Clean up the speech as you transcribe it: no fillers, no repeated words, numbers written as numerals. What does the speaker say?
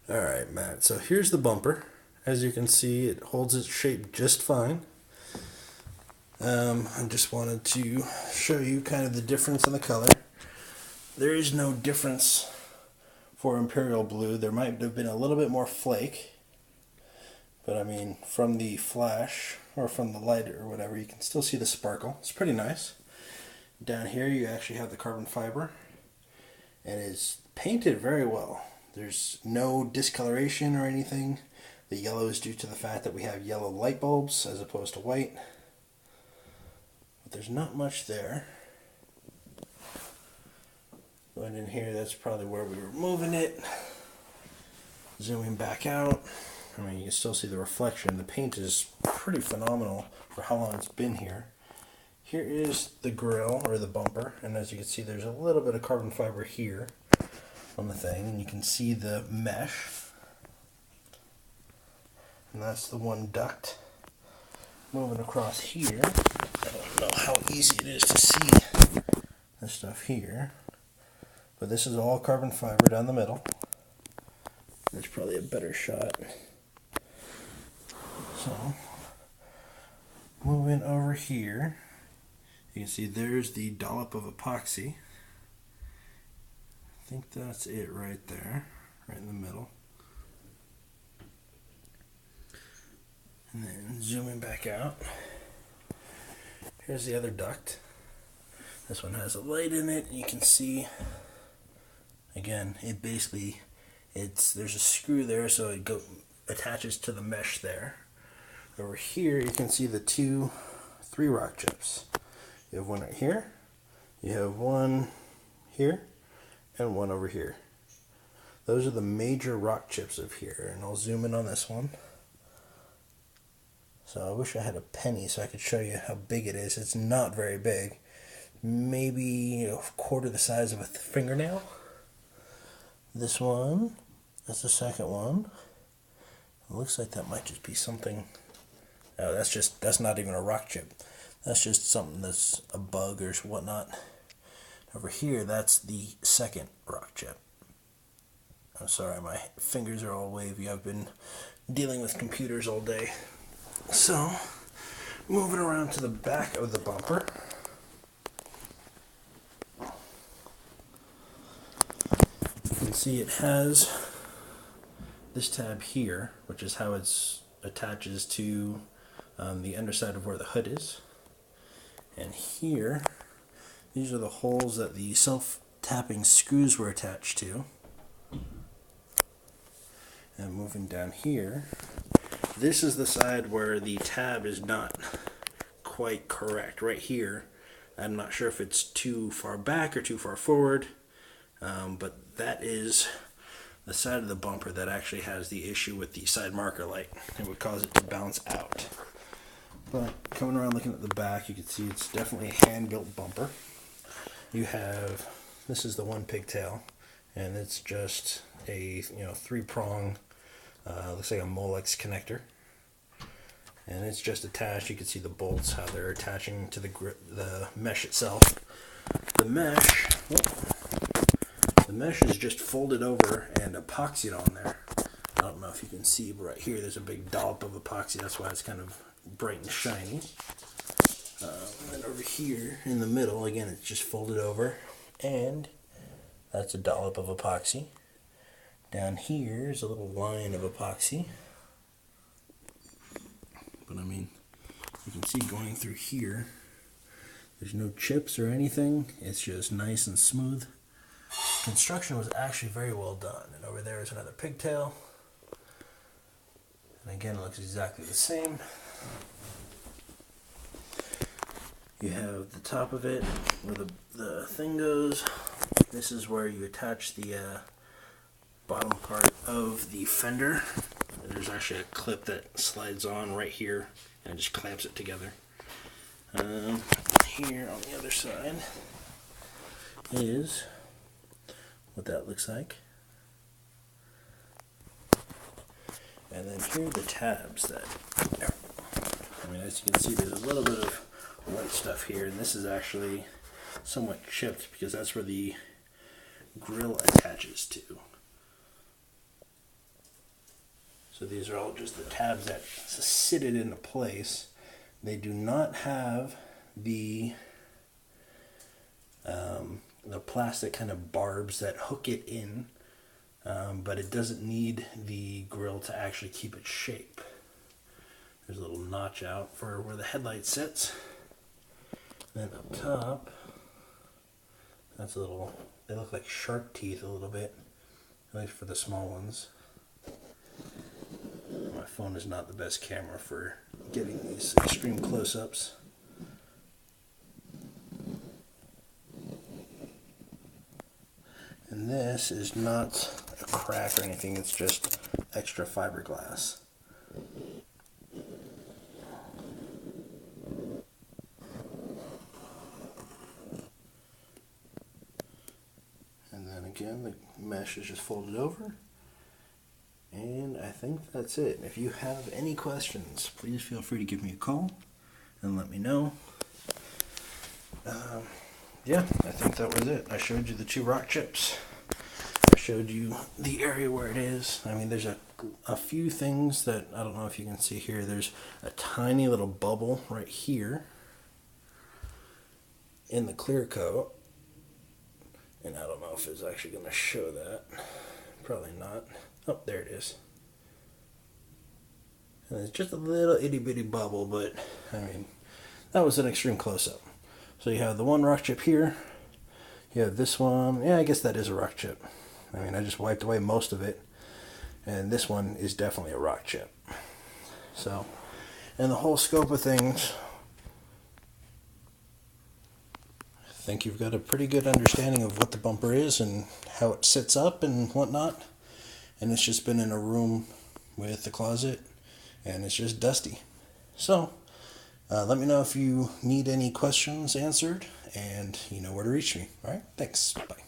Alright, Matt, so here's the bumper. As you can see, it holds its shape just fine. I just wanted to show you kind of the difference in the color. There is no difference for Imperial Blue. There might have been a little bit more flake, but I mean, from the flash, or from the light or whatever, you can still see the sparkle. It's pretty nice. Down here you actually have the carbon fiber, and it's painted very well. There's no discoloration or anything. The yellow is due to the fact that we have yellow light bulbs as opposed to white. But there's not much there. Going in here, that's probably where we were moving it. Zooming back out. I mean, you can still see the reflection. The paint is pretty phenomenal for how long it's been here. Here is the grill, or the bumper, and as you can see, there's a little bit of carbon fiber here on the thing, and you can see the mesh. And that's the one duct. Moving across here, I don't know how easy it is to see this stuff here, but this is all carbon fiber down the middle. There's probably a better shot. So, moving over here, you can see there's the dollop of epoxy. I think that's it right there, right in the middle. And then zooming back out, here's the other duct. This one has a light in it, and you can see, again, it basically, there's a screw there, so it attaches to the mesh there. Over here, you can see the three rock chips. You have one right here, you have one here, and one over here. Those are the major rock chips of here, and I'll zoom in on this one. So I wish I had a penny so I could show you how big it is. It's not very big. Maybe a quarter the size of a fingernail. This one, that's the second one. It looks like that might just be something. Oh, that's not even a rock chip. That's just something that's a bug or whatnot. Over here, that's the second rock chip. I'm sorry, my fingers are all wavy. I've been dealing with computers all day. So, moving around to the back of the bumper. You can see it has this tab here, which is how it attaches to the underside of where the hood is. And here, these are the holes that the self-tapping screws were attached to. And moving down here, this is the side where the tab is not quite correct. Right here, I'm not sure if it's too far back or too far forward, but that is the side of the bumper that actually has the issue with the side marker light. It would cause it to bounce out. But coming around looking at the back, you can see it's definitely a hand-built bumper. This is the one pigtail, and it's just a three-prong, looks like a Molex connector. And it's just attached. You can see the bolts, how they're attaching to the mesh itself. The mesh is just folded over and epoxied on there. I don't know if you can see, but right here there's a big dollop of epoxy. That's why it's kind of bright and shiny. And then over here in the middle, again, it's just folded over, and that's a dollop of epoxy. Down here is a little line of epoxy. But I mean, you can see going through here, there's no chips or anything. It's just nice and smooth. Construction was actually very well done. And over there is another pigtail. And again, it looks exactly the same. You have the top of it where the thing goes. This is where you attach the bottom part of the fender. There's actually a clip that slides on right here and just clamps it together. Here on the other side is what that looks like. And then here are the tabs as you can see, there's a little bit of white stuff here, and this is actually somewhat chipped because that's where the grill attaches to. So these are all just the tabs that sit it into place. They do not have the plastic kind of barbs that hook it in, but it doesn't need the grill to actually keep its shape. There's a little notch out for where the headlight sits. Then up top, that's a little, they look like shark teeth a little bit, at least for the small ones. My phone is not the best camera for getting these extreme close-ups. And this is not a crack or anything, it's just extra fiberglass. And then again, the mesh is just folded over. And I think that's it. If you have any questions, please feel free to give me a call and let me know. Yeah, I think that was it. I showed you the 2 rock chips. I showed you the area where it is. I mean, there's a few things that, I don't know if you can see here. There's a tiny little bubble right here in the clear coat. And I don't know if it's actually going to show that. Probably not. Oh, there it is. And it's just a little itty bitty bubble, but I mean, that was an extreme close-up. So you have the one rock chip here. You have this one. Yeah, I guess that is a rock chip. I mean, I just wiped away most of it. And this one is definitely a rock chip. So, in the whole scope of things, I think you've got a pretty good understanding of what the bumper is and how it sits up and whatnot. And it's just been in a room with a closet, and it's just dusty. So, let me know if you need any questions answered, and you know where to reach me. All right, thanks. Bye.